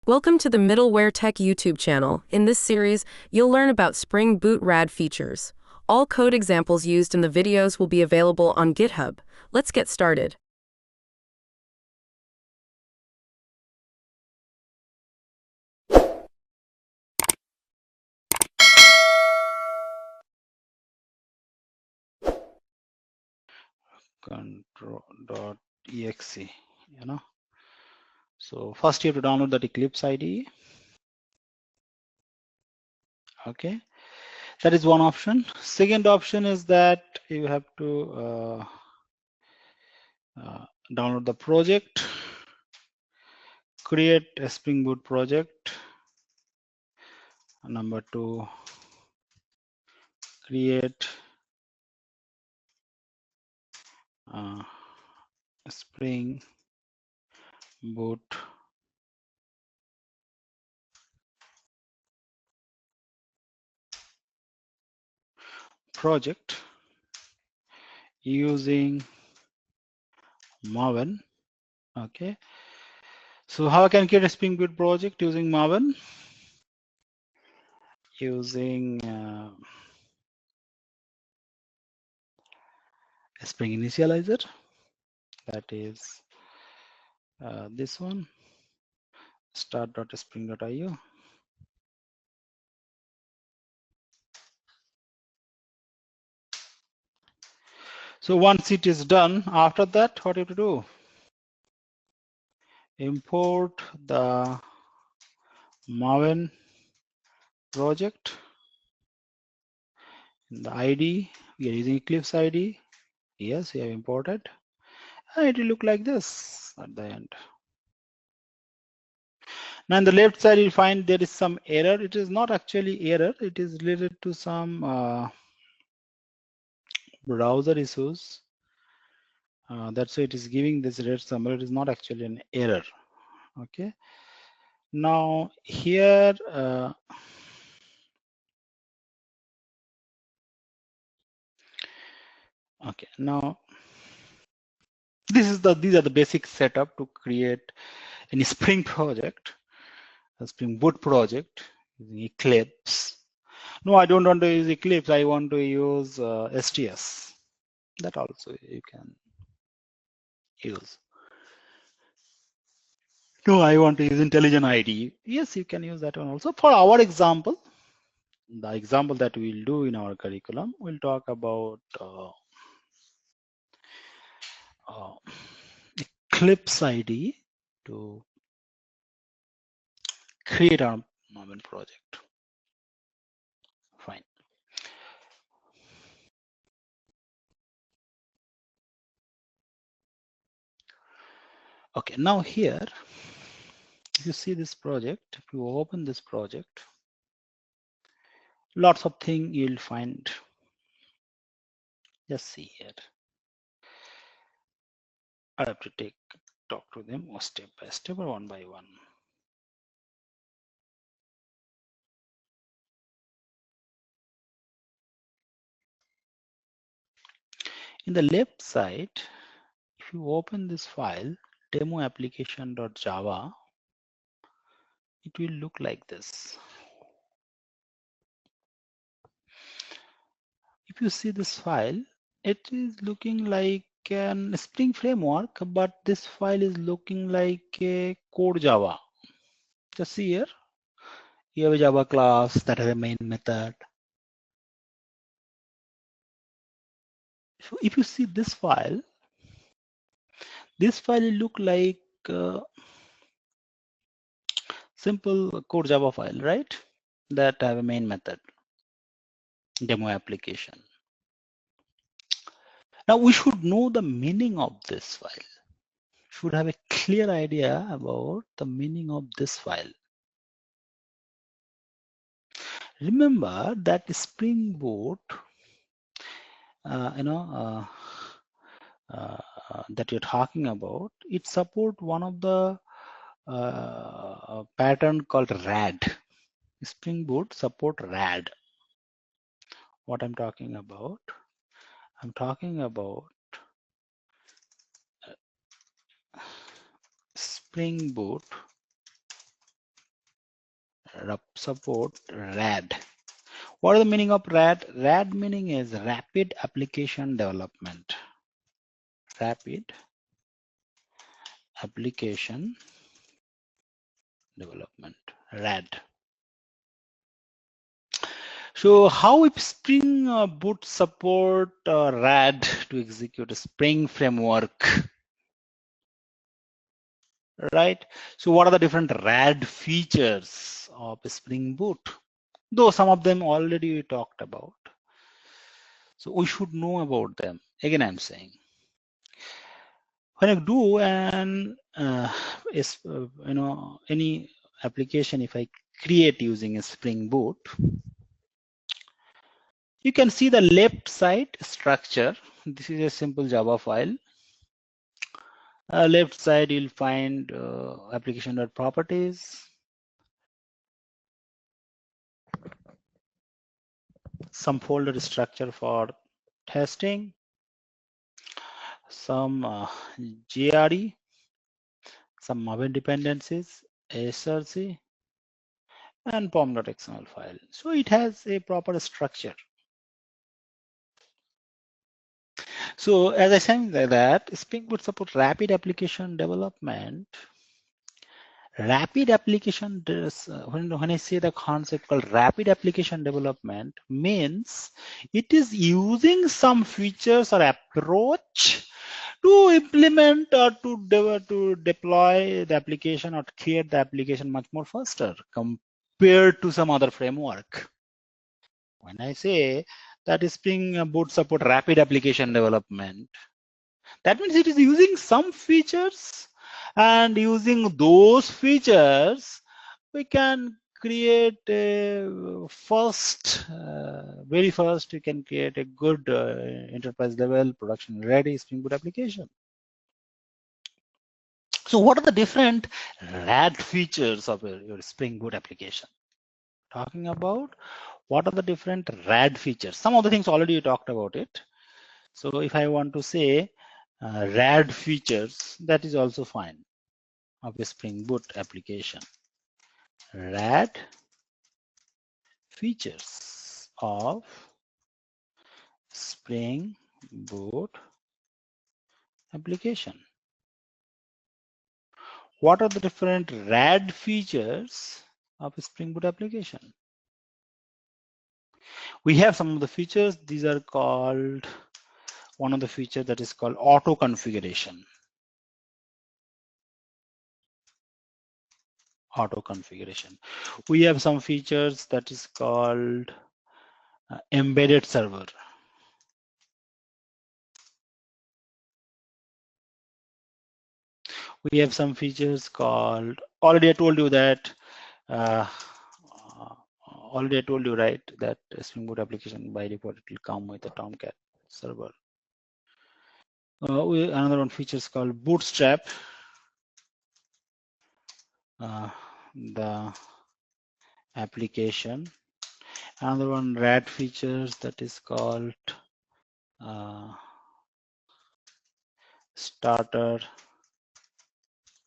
Welcome to the Middleware Tech YouTube channel. In this series, you'll learn about SpringBoot RAD features. All code examples used in the videos will be available on GitHub. Let's get started. control.exe. So first you have to download that Eclipse IDE. Okay, that is one option. Second option is that you have to download the project, create a Spring Boot project. Number two, create Spring Boot project using Maven. Okay, so how I can create a Spring Boot project using Maven? Using a Spring initializer, that is this one, start.spring.io. So once it is done, after that, what you have to do? Import the Maven project. In the ID, we are using Eclipse ID. Yes, we have imported. And it will look like this at the end. Now on the left side, you'll find there is some error. It is not actually error. It is related to some browser issues. That's why it is giving this red symbol. It is not actually an error. Okay. Now here, okay. Now these are the basic setup to create any Spring project, a Spring Boot project using Eclipse. No, I don't want to use Eclipse. I want to use STS. That also you can use. No, I want to use IntelliJ IDE. Yes, you can use that one also. For our example, the example that we'll do in our curriculum, we'll talk about Eclipse IDE to create our Maven project. Fine. Okay, now here, if you see this project, if you open this project, lots of things you'll find. Just see here. I have to talk to them step by step or one by one. In the left side, if you open this file, demo application.java, it will look like this. If you see this file, it is looking like an Spring framework, but this file is looking like a core Java. Just see here, you have a Java class that has a main method. So if you see this file will look like simple core Java file, right? That have a main method, demo application. Now we should know the meaning of this file. Should have a clear idea about the meaning of this file. Remember that Spring Boot, that you're talking about, it supports one of the pattern called RAD. Spring Boot support RAD. What I'm talking about? I'm talking about Spring Boot support RAD. What is the meaning of RAD? RAD meaning is rapid application development. Rapid application development, RAD. So how if Spring Boot support RAD to execute a Spring framework, right? So what are the different RAD features of Spring Boot? Though some of them already we talked about. So we should know about them. Again, I'm saying, when I do any application, if I create using a Spring Boot, you can see the left side structure. This is a simple Java file. Left side, you'll find application.properties, some folder structure for testing, some GRE, some Maven dependencies, src, and pom.xml file. So it has a proper structure. So as I said that Spring Boot support rapid application development. Rapid application, when I say the concept called rapid application development, means it is using some features or approach to implement or to deploy the application or create the application much more faster compared to some other framework. When I say that Spring Boot support rapid application development, that means it is using some features, and using those features, we can create a very first, you can create a good enterprise level production ready Spring Boot application. So what are the different RAD features of your Spring Boot application? Talking about what are the different RAD features. Some of the things already you talked about it. So if I want to say RAD features, that is also fine of a Spring Boot application. RAD features of Spring Boot application. What are the different RAD features of a Spring Boot application? We have some of the features. These are called, one of the features that is called auto configuration. Auto configuration. We have some features that is called embedded server. We have some features called, already I told you that, right, that Spring Boot application by default it will come with a Tomcat server. Another one feature is called Bootstrap. The application. Another one RAD features that is called starter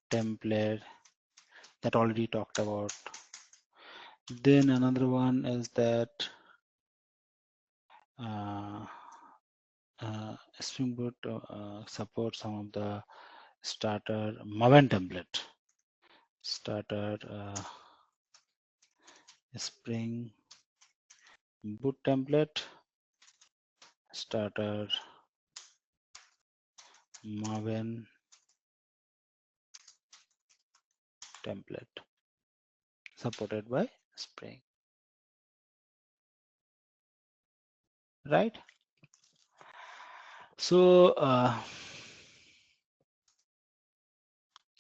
template, that already talked about. Then another one is that Spring Boot supports some of the starter Maven template. Starter Spring Boot template, starter Maven template, supported by Spring. Right? So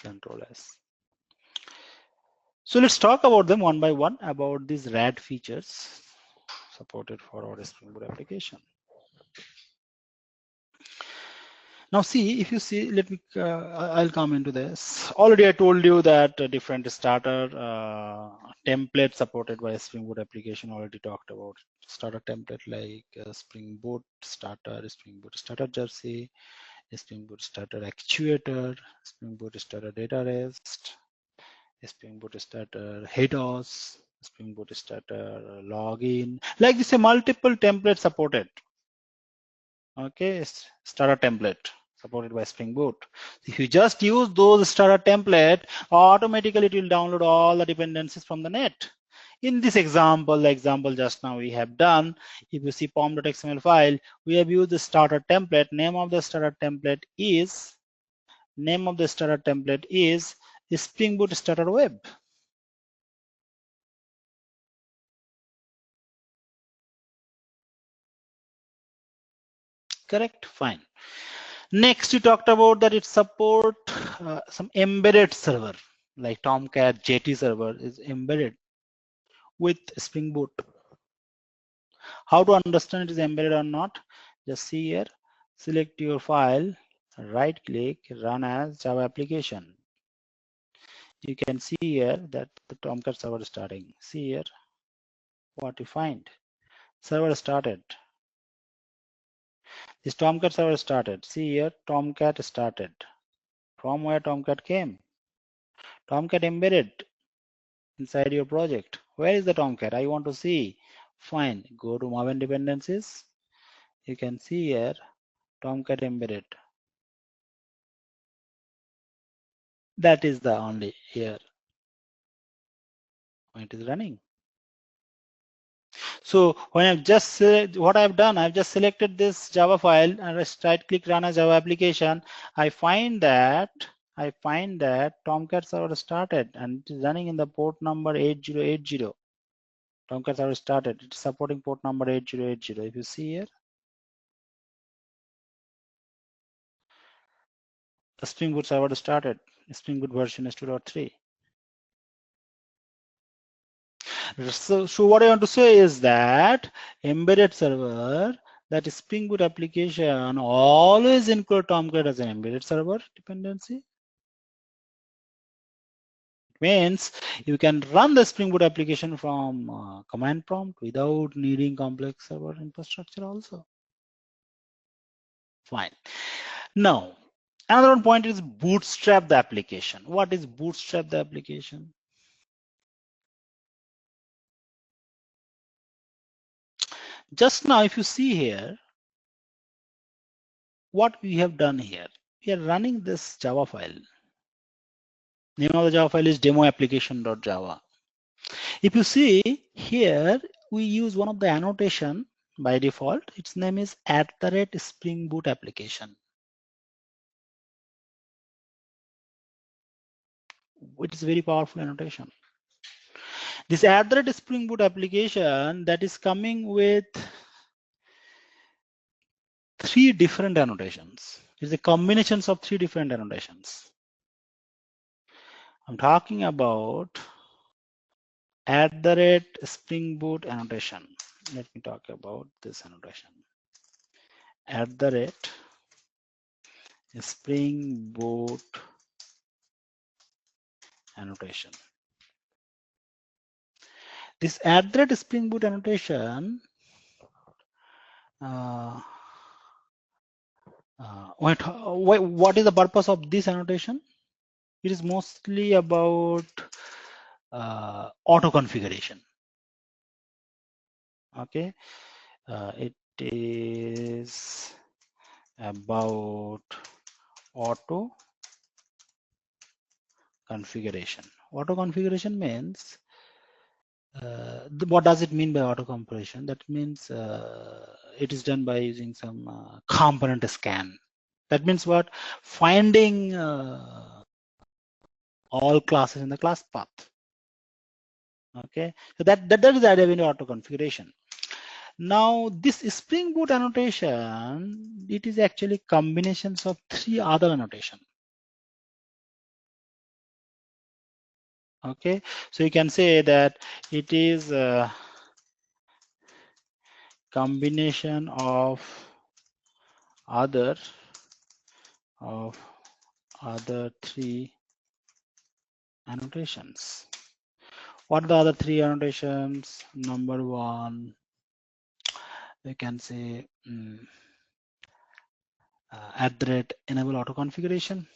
Control S. So let's talk about them one by one, about these RAD features supported for our Spring Boot application. Now see, if you see, let me, I'll come into this. Already I told you that different starter templates supported by Spring Boot application, already talked about. Starter template like Spring Boot starter, Spring Boot starter jersey, Spring Boot starter actuator, Spring Boot starter data rest, Spring Boot starter headers, Spring Boot starter, login, like this, a multiple template supported. Okay, starter template supported by Spring Boot. If you just use those starter template, automatically it will download all the dependencies from the net. In this example, the example just now we have done, if you see pom.xml file, we have used the starter template. Name of the starter template is Spring Boot Starter Web. Correct? Fine. Next, we talked about that it support some embedded server like Tomcat JT server is embedded with Spring Boot. How to understand it is embedded or not? Just see here, select your file, right click, run as Java application. You can see here that the Tomcat server is starting. See here what you find. Server started. This Tomcat server started. See here, Tomcat started. From where Tomcat came? Tomcat embedded inside your project. Where is the Tomcat? I want to see. Fine. Go to Maven dependencies. You can see here Tomcat embedded. That is the only here. It is running. So when I've just what I've done, I've just selected this Java file and I right click run as Java application. I find that Tomcat server started and it is running in the port number 8080. Tomcat server started. It's supporting port number 8080. If you see here, the Spring Boot server started. Spring Boot version is 2.3. So what I want to say is that embedded server, that is Spring Boot application, always include Tomcat as an embedded server dependency. It means you can run the Spring Boot application from command prompt without needing complex server infrastructure also. Fine. Now, another one point is bootstrap the application. What is bootstrap the application? Just now, if you see here, what we have done here, we are running this Java file. Name of the Java file is demo application.java. If you see here, we use one of the annotation by default. Its name is @Spring Boot application. It is very powerful annotation. This @Spring Boot application that is coming with 3 different annotations. It's a combinations of 3 different annotations. I'm talking about @Spring Boot annotation. Let me talk about this annotation. @Spring Boot annotation. This @Spring Boot annotation, what is the purpose of this annotation? It is mostly about auto configuration. Okay, it is about auto configuration. Auto configuration means what does it mean by auto configuration? That means it is done by using some component scan. That means what? Finding all classes in the class path. Okay, so that is the idea behind auto configuration. Now this Spring Boot annotation, it is actually combinations of 3 other annotation. Okay, so you can say that it is a combination of other 3 annotations. What are the other 3 annotations? Number 1, we can say @enable auto configuration.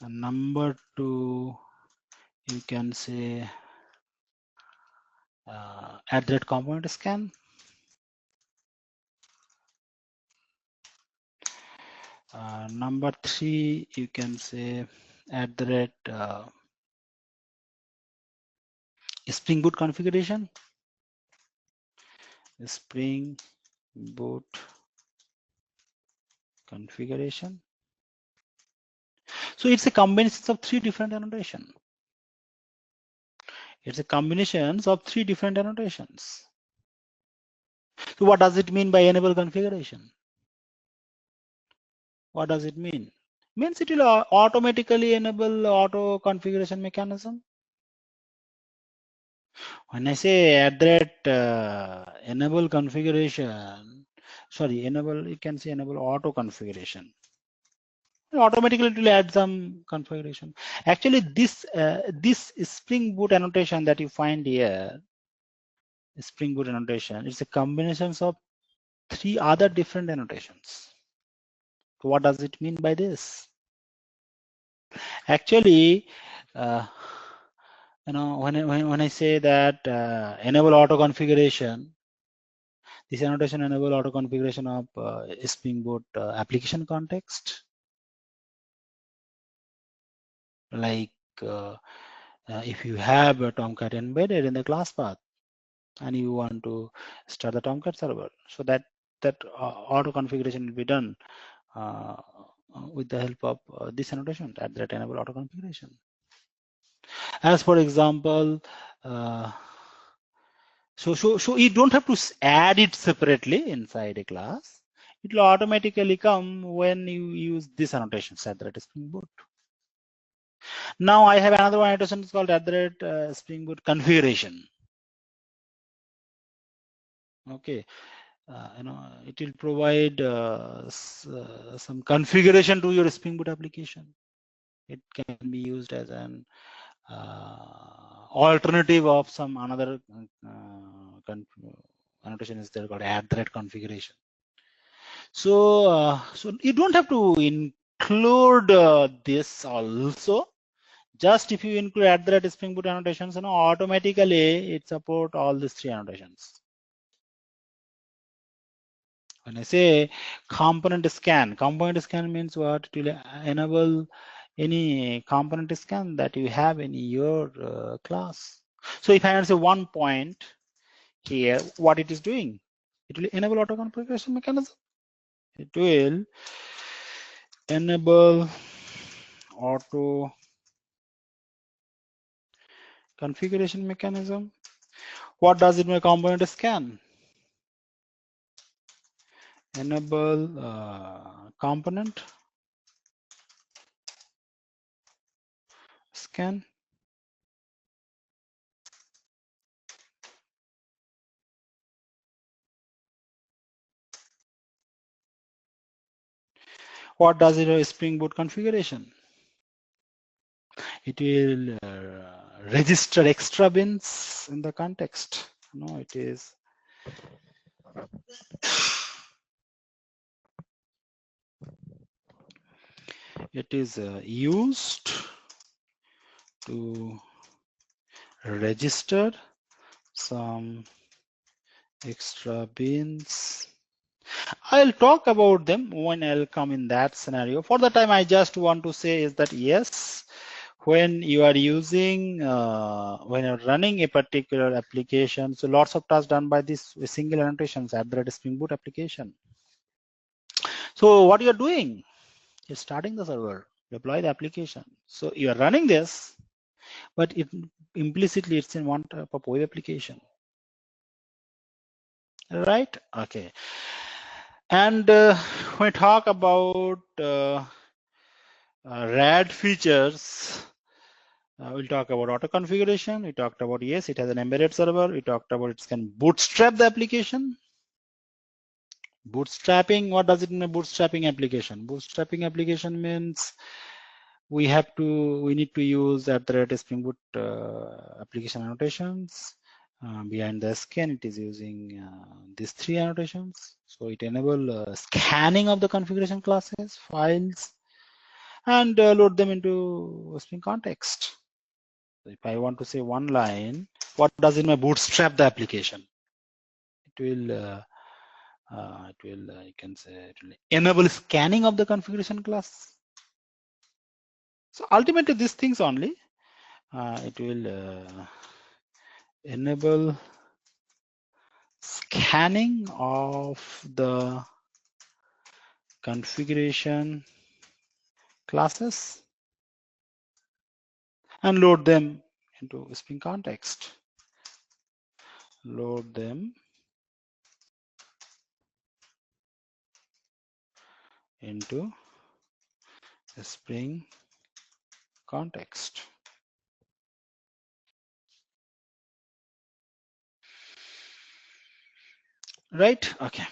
And number 2, you can say @component scan. Number 3, you can say Spring Boot configuration. Spring Boot configuration. So it's a combination of 3 different annotations. It's a combination of 3 different annotations. So what does it mean by enable configuration? What does it mean? Means it will automatically enable auto configuration mechanism. When I say enable configuration, you can say enable auto configuration. Automatically it will add some configuration. Actually, this Spring Boot annotation that you find here, Spring Boot annotation, it's a combination of 3 other different annotations. So what does it mean by this? Actually, when I say that enable auto configuration, this annotation enable auto configuration of Spring Boot application context, like if you have a Tomcat embedded in the class path and you want to start the Tomcat server, so that auto configuration will be done with the help of this annotation at enable auto configuration. As for example, so you don't have to add it separately inside a class. It will automatically come when you use this annotation at Spring Boot. Now I have another annotation called Spring Boot configuration. Okay, it will provide some configuration to your Spring Boot application. It can be used as an alternative of some another annotation is there called @configuration. So you don't have to include this also. Just if you include Spring Boot annotations, automatically it support all these 3 annotations. When I say component scan means what? It will enable any component scan that you have in your class. So if I say 1 point here, what it is doing? It will enable auto configuration mechanism. It will enable auto configuration mechanism. What does it mean component scan? Enable component scan. What does it Spring Boot configuration? It will register extra bins in the context. No, it is used to register some extra bins. I'll talk about them when I'll come in that scenario. For the time, I just want to say is that yes, when you are using, when you're running a particular application, so lots of tasks done by this single annotations at the Spring Boot application. So what you're doing is starting the server, deploy the application. So you are running this, but it implicitly it's in one type of web application, right? Okay. And when we talk about RAD features, we'll talk about auto configuration. We talked about, yes, it has an embedded server. We talked about it can bootstrap the application. Bootstrapping, what does it mean, bootstrapping application? Bootstrapping application means we need to use at the Spring Boot application annotations. Behind the scan, it is using these 3 annotations. So it enable scanning of the configuration classes, files, and load them into Spring context. So if I want to say one line, what does in my bootstrap the application? It will you can say it will enable scanning of the configuration class. So ultimately these things only, it will enable scanning of the configuration classes and load them into Spring context. Load them into a Spring context. Right? Okay.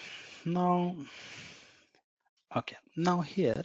Now here